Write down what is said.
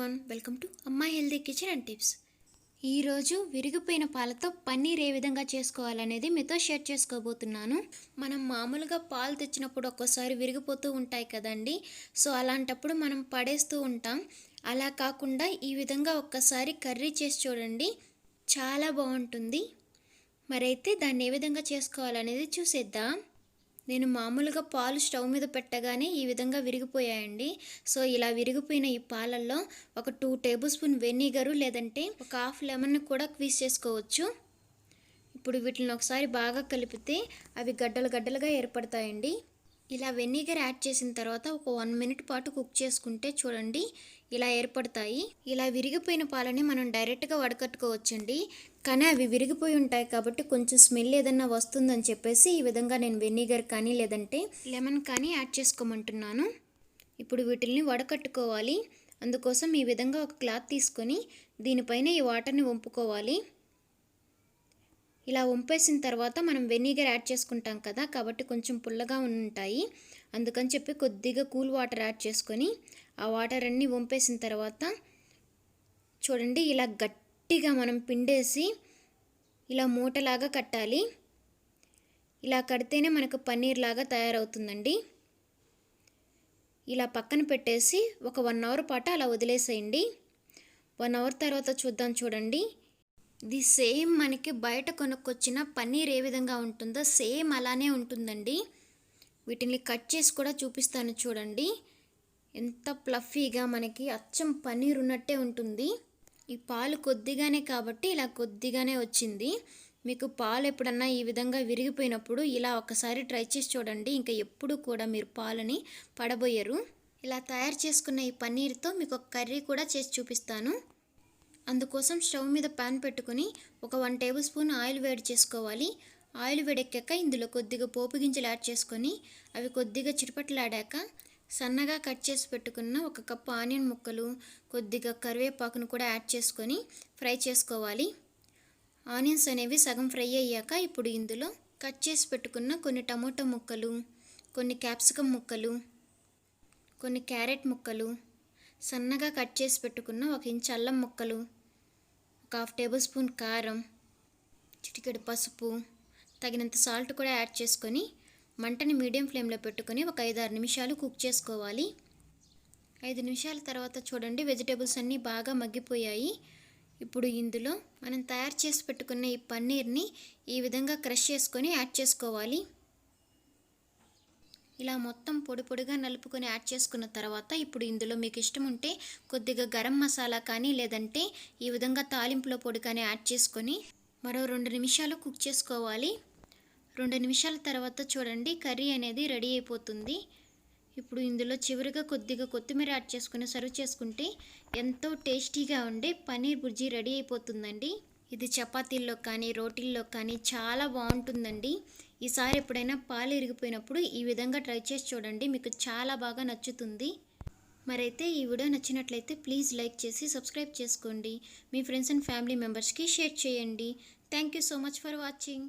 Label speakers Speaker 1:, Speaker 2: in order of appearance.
Speaker 1: Everyone, welcome to అమ్మా healthy kitchen and tips. ఈరోజు విరిగిపోయిన పాలతో పన్నీర్ ఏ విధంగా చేసుకోవాలనేది మీతో షేర్ చేసుకోబోతున్నాను. మనం మామూలుగా పాలు తెచ్చినప్పుడు ఒక్కోసారి విరిగిపోతూ ఉంటాయి కదండి. సో అలాంటప్పుడు మనం పడేస్తూ ఉంటాం. అలా కాకుండా ఈ విధంగా ఒక్కసారి కర్రీ చేసి చూడండి, చాలా బాగుంటుంది. మరైతే దాన్ని ఏ విధంగా చేసుకోవాలనేది చూసేద్దాం. నేను మామూలుగా పాలు స్టవ్ మీద పెట్టగానే ఈ విధంగా విరిగిపోయాయండి. సో ఇలా విరిగిపోయిన ఈ పాలల్లో ఒక 2 టేబుల్ స్పూన్ వెనిగరు లేదంటే ఒక హాఫ్ లెమన్ కూడా స్క్వీజ్ చేసుకోవచ్చు. ఇప్పుడు వీటిని ఒకసారి బాగా కలిపితే అవి గడ్డలు గడ్డలుగా ఏర్పడతాయండి. ఇలా వెనిగర్ యాడ్ చేసిన తర్వాత ఒక 1 మినిట్ పాటు కుక్ చేసుకుంటే చూడండి ఇలా ఏర్పడతాయి. ఇలా విరిగిపోయిన పాలని మనం డైరెక్ట్గా వడకట్టుకోవచ్చండి. కానీ అవి విరిగిపోయి ఉంటాయి కాబట్టి కొంచెం స్మెల్ ఏదన్నా వస్తుందని చెప్పేసి ఈ విధంగా నేను వెనిగర్ కానీ లేదంటే లెమన్ కానీ యాడ్ చేసుకోమంటున్నాను. ఇప్పుడు వీటిని వడకట్టుకోవాలి. అందుకోసం ఈ విధంగా ఒక క్లాత్ తీసుకొని దీనిపైన ఈ వాటర్ని వంపుకోవాలి. ఇలా వంపేసిన తర్వాత మనం వెనిగర్ యాడ్ చేసుకుంటాం కదా, కాబట్టి కొంచెం పుల్లగా ఉంటాయి. అందుకని చెప్పి కొద్దిగా కూల్ వాటర్ యాడ్ చేసుకొని ఆ వాటర్ అన్నీ వంపేసిన తర్వాత చూడండి ఇలా గట్టిగా మనం పిండేసి ఇలా మూటలాగా కట్టాలి. ఇలా కడితేనే మనకు పన్నీర్ లాగా తయారవుతుందండి. ఇలా పక్కన పెట్టేసి ఒక 1 అవర్ పాటు అలా వదిలేసేయండి. 1 అవర్ తర్వాత చూద్దాం. చూడండి ఇది సేమ్ మనకి బయట కొనుక్కొచ్చిన పన్నీర్ ఏ విధంగా ఉంటుందో సేమ్ అలానే ఉంటుందండి. వీటిని కట్ చేసి కూడా చూపిస్తాను చూడండి. ఎంత ప్లఫీగా మనకి అచ్చం పన్నీర్ ఉన్నట్టే ఉంటుంది. ఈ పాలు కొద్దిగానే కాబట్టి ఇలా కొద్దిగానే వచ్చింది. మీకు పాలు ఎప్పుడన్నా ఈ విధంగా విరిగిపోయినప్పుడు ఇలా ఒకసారి ట్రై చేసి చూడండి. ఇంకా ఎప్పుడు కూడా మీరు పాలని పడబోయరు. ఇలా తయారు చేసుకున్న ఈ పన్నీర్తో మీకు ఒక కర్రీ కూడా చేసి చూపిస్తాను. అందుకోసం స్టవ్ మీద ప్యాన్ పెట్టుకుని ఒక 1 టేబుల్ స్పూన్ ఆయిల్ వేడి చేసుకోవాలి. ఆయిల్ వేడెక్కాక ఇందులో కొద్దిగా పోపు గింజలు యాడ్ చేసుకొని అవి కొద్దిగా చిటపటలాడాక సన్నగా కట్ చేసి పెట్టుకున్న 1 కప్పు ఆనియన్ ముక్కలు, కొద్దిగా కరివేపాకును కూడా యాడ్ చేసుకొని ఫ్రై చేసుకోవాలి. ఆనియన్స్ అనేవి సగం ఫ్రై అయ్యాక ఇప్పుడు ఇందులో కట్ చేసి పెట్టుకున్న కొన్ని టమోటా ముక్కలు, కొన్ని క్యాప్సికమ్ ముక్కలు, కొన్ని క్యారెట్ ముక్కలు, సన్నగా కట్ చేసి పెట్టుకున్న 1 ఇంచ్ అల్లం ముక్కలు, ఒక 1/2 టేబుల్ స్పూన్ కారం, చిటికెడు పసుపు, తగినంత సాల్ట్ కూడా యాడ్ చేసుకొని మంటని మీడియం ఫ్లేమ్లో పెట్టుకొని ఒక 5-6 నిమిషాలు కుక్ చేసుకోవాలి. 5 నిమిషాల తర్వాత చూడండి వెజిటేబుల్స్ అన్నీ బాగా మగ్గిపోయాయి. ఇప్పుడు ఇందులో మనం తయారు చేసి పెట్టుకున్న ఈ పన్నీర్ని ఈ విధంగా క్రష్ చేసుకొని యాడ్ చేసుకోవాలి. ఇలా మొత్తం పొడి పొడిగా నలుపుకొని యాడ్ చేసుకున్న తర్వాత ఇప్పుడు ఇందులో మీకు ఇష్టం ఉంటే కొద్దిగా గరం మసాలా కానీ లేదంటే ఈ విధంగా తాలింపులో పొడి కానీ యాడ్ చేసుకొని మరో 2 నిమిషాలు కుక్ చేసుకోవాలి. 2 నిమిషాల తర్వాత చూడండి కర్రీ అనేది రెడీ అయిపోతుంది. ఇప్పుడు ఇందులో చివరిగా కొద్దిగా కొత్తిమీర యాడ్ చేసుకొని సర్వ్ చేసుకుంటే ఎంతో టేస్టీగా ఉండే పన్నీర్ బుర్జీ రెడీ అయిపోతుందండి. ఇది చపాతీల్లో కానీ రోటీల్లో కానీ చాలా బాగుంటుందండి. ఈసారి ఎప్పుడైనా పాలు ఇరిగిపోయినప్పుడు ఈ విధంగా ట్రై చేసి చూడండి, మీకు చాలా బాగా నచ్చుతుంది. మరైతే ఈ వీడియో నచ్చినట్లయితే ప్లీజ్ లైక్ చేసి సబ్స్క్రైబ్ చేసుకోండి. మీ ఫ్రెండ్స్ అండ్ ఫ్యామిలీ మెంబర్స్కి షేర్ చేయండి. Thank you so much for watching.